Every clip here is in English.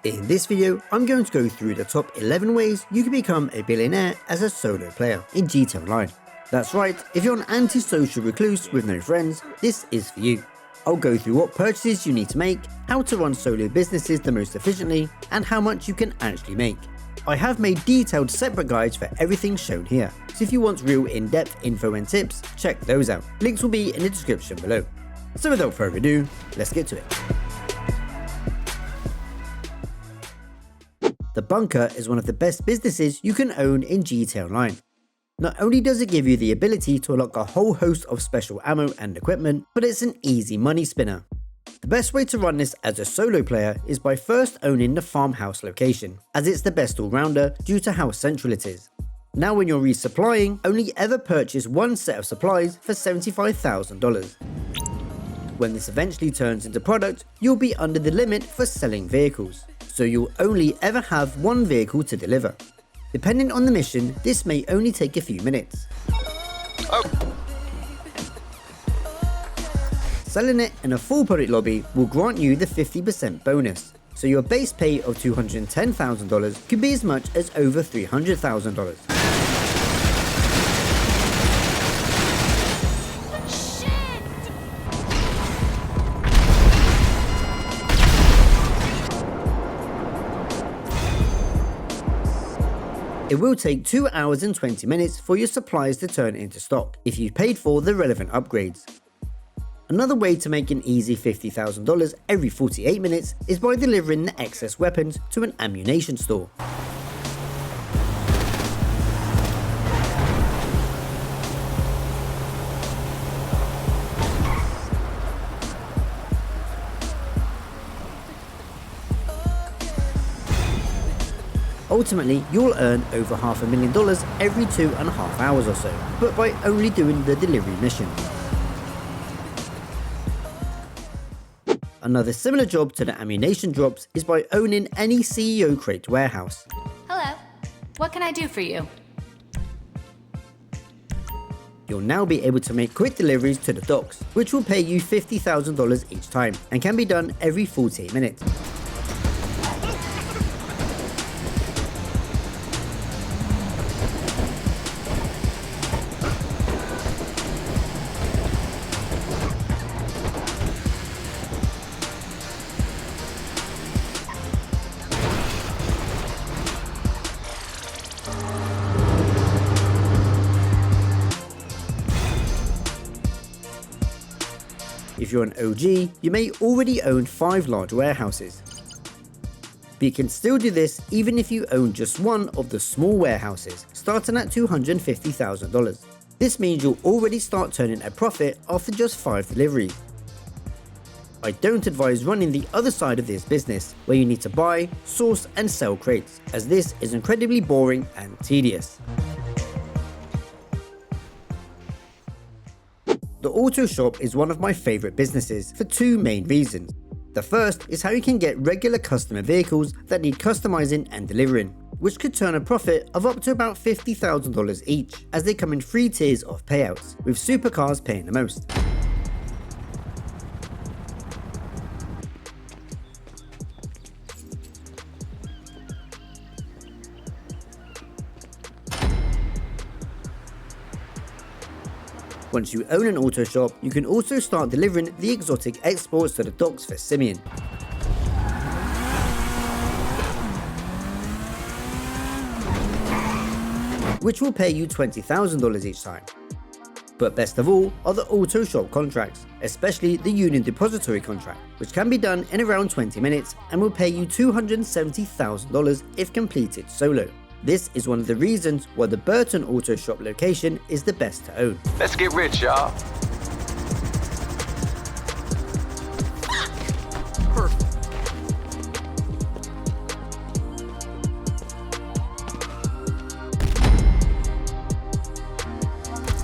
In this video, I'm going to go through the top 11 ways you can become a billionaire as a solo player in GTA Online. That's right, if you're an antisocial recluse with no friends, this is for you. I'll go through what purchases you need to make, how to run solo businesses the most efficiently, and how much you can actually make. I have made detailed separate guides for everything shown here, so if you want real in-depth info and tips, check those out. Links will be in the description below. So without further ado, let's get to it. The bunker is one of the best businesses you can own in GTA Online. Not only does it give you the ability to unlock a whole host of special ammo and equipment, but it's an easy money spinner. The best way to run this as a solo player is by first owning the farmhouse location, as it's the best all-rounder due to how central it is. Now when you're resupplying, only ever purchase one set of supplies for $75,000. When this eventually turns into product, you'll be under the limit for selling vehicles, so you'll only ever have one vehicle to deliver. Depending on the mission, this may only take a few minutes. Selling it in a full product lobby will grant you the 50% bonus, so your base pay of $210,000 could be as much as over $300,000. It will take 2 hours and 20 minutes for your supplies to turn into stock if you paid for the relevant upgrades. Another way to make an easy $50,000 every 48 minutes is by delivering the excess weapons to an ammunition store. Ultimately, you'll earn over $500,000 every 2.5 hours or so, but by only doing the delivery mission. Another similar job to the ammunition drops is by owning any CEO crate warehouse. Hello, what can I do for you? You'll now be able to make quick deliveries to the docks, which will pay you $50,000 each time and can be done every 48 minutes. If you're an OG, you may already own 5 large warehouses. But you can still do this even if you own just one of the small warehouses, starting at $250,000. This means you'll already start turning a profit after just 5 deliveries. I don't advise running the other side of this business, where you need to buy, source and sell crates, as this is incredibly boring and tedious. The auto shop is one of my favourite businesses for 2 main reasons. The first is how you can get regular customer vehicles that need customizing and delivering, which could turn a profit of up to about $50,000 each, as they come in 3 tiers of payouts, with supercars paying the most. Once you own an auto shop, you can also start delivering the exotic exports to the docks for Simeon. Which will pay you $20,000 each time. But best of all are the auto shop contracts, especially the Union Depository contract, which can be done in around 20 minutes and will pay you $270,000 if completed solo. This is one of the reasons why the Burton Auto Shop location is the best to own. Let's get rich, y'all. Perfect.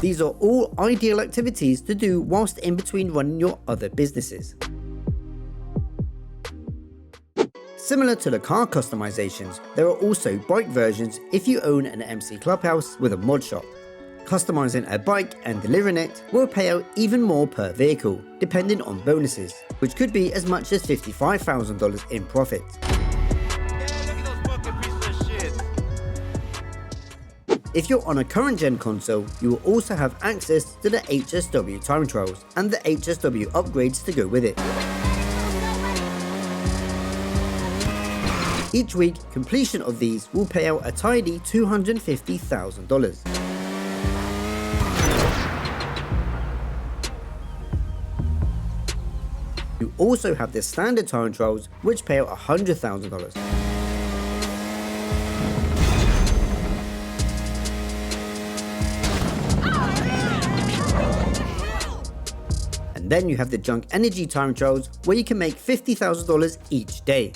These are all ideal activities to do whilst in between running your other businesses. Similar to the car customizations, there are also bike versions if you own an MC Clubhouse with a mod shop. Customizing a bike and delivering it will pay out even more per vehicle, depending on bonuses, which could be as much as $55,000 in profit. If you're on a current gen console, you will also have access to the HSW time trials and the HSW upgrades to go with it. Each week, completion of these will pay out a tidy $250,000. You also have the standard time trials, which pay out $100,000. And then you have the junk energy time trials, where you can make $50,000 each day.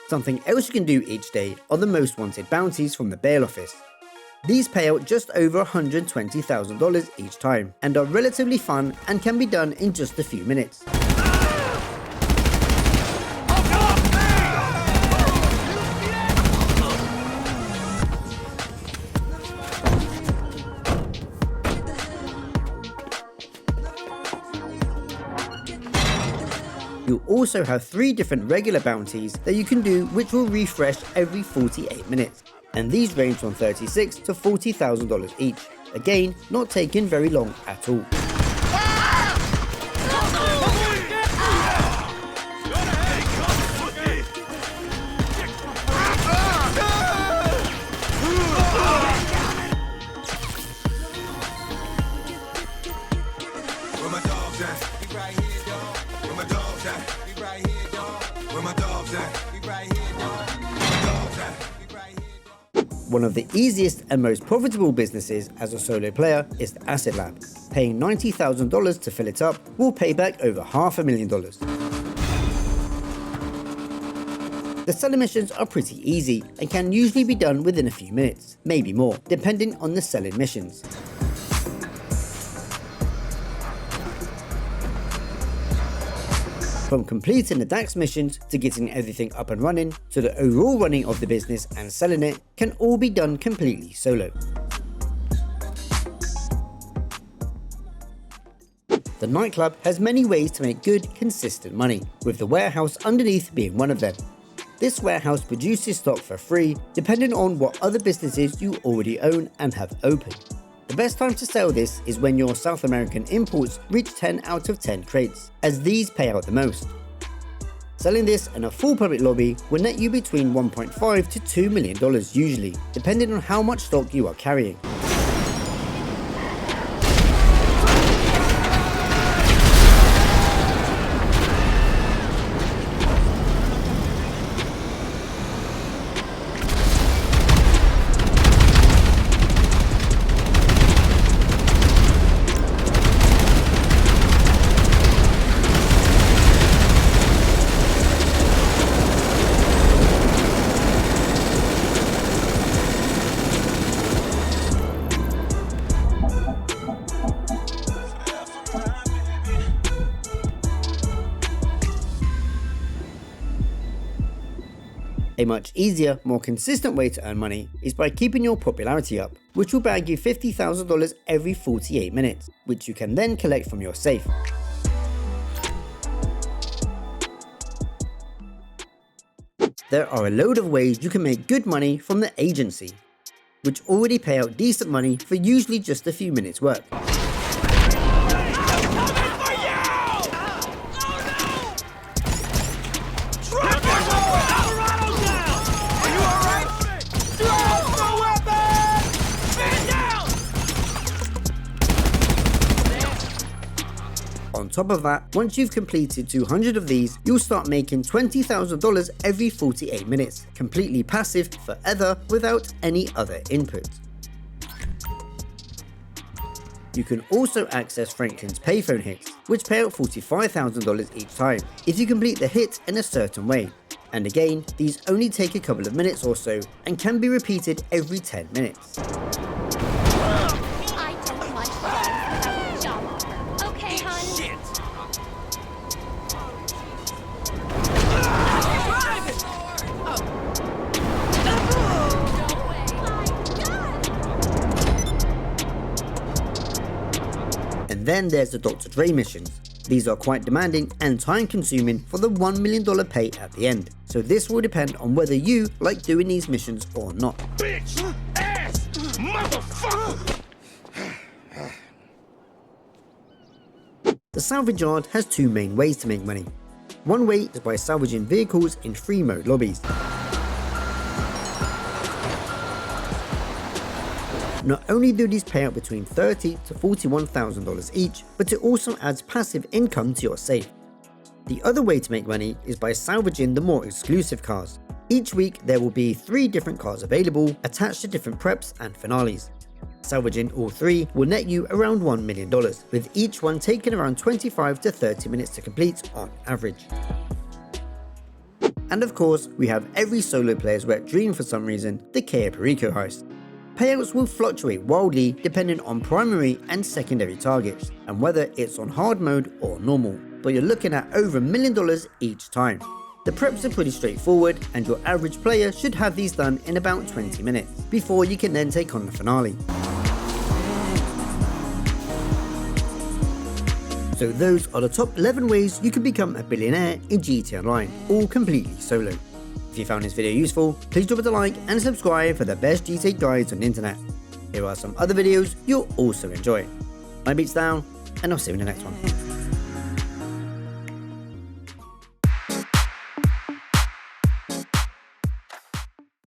Something else you can do each day are the most wanted bounties from the bail office. These pay out just over $120,000 each time and are relatively fun and can be done in just a few minutes. You'll also have 3 different regular bounties that you can do, which will refresh every 48 minutes. And these range from $36,000 to $40,000 each. Again, not taking very long at all. One of the easiest and most profitable businesses as a solo player is the Asset Lab. Paying $90,000 to fill it up will pay back over $500,000. The selling missions are pretty easy and can usually be done within a few minutes, maybe more, depending on the selling missions. From completing the DAX missions to getting everything up and running to the overall running of the business and selling it can all be done completely solo. The Nightclub has many ways to make good, consistent money, with the warehouse underneath being one of them. This warehouse produces stock for free, depending on what other businesses you already own and have open. The best time to sell this is when your South American imports reach 10 out of 10 crates, as these pay out the most. Selling this in a full public lobby will net you between $1.5 to $2 million usually, depending on how much stock you are carrying. A much easier, more consistent way to earn money is by keeping your popularity up, which will bag you $50,000 every 48 minutes, which you can then collect from your safe. There are a load of ways you can make good money from the agency, which already pay out decent money for usually just a few minutes work. On top of that, once you've completed 200 of these, you'll start making $20,000 every 48 minutes, completely passive forever without any other input. You can also access Franklin's payphone hits, which pay out $45,000 each time, if you complete the hit in a certain way. And again, these only take a couple of minutes or so, and can be repeated every 10 minutes. I don't want love without a job. Okay, hon? Shit! No way. My God! And then there's the Dr. Dre missions. These are quite demanding and time consuming for the $1 million pay at the end, so this will depend on whether you like doing these missions or not. Bitch! Ass! Motherfucker! The Salvage Yard has two main ways to make money. One way is by salvaging vehicles in free mode lobbies. Not only do these pay out between $30,000 to $41,000 each, but it also adds passive income to your safe. The other way to make money is by salvaging the more exclusive cars. Each week there will be 3 different cars available, attached to different preps and finales. Salvaging all 3 will net you around $1 million, with each one taking around 25 to 30 minutes to complete on average. And of course, we have every solo player's wet dream for some reason, the Cayo Perico heist. Payouts will fluctuate wildly depending on primary and secondary targets, and whether it's on hard mode or normal, but you're looking at over $1 million each time. The preps are pretty straightforward, and your average player should have these done in about 20 minutes, before you can then take on the finale. So those are the top 11 ways you can become a billionaire in GTA Online, all completely solo. If you found this video useful, please drop it a like and subscribe for the best GTA guides on the internet. Here are some other videos you'll also enjoy. I'm BeatsDown, and I'll see you in the next one.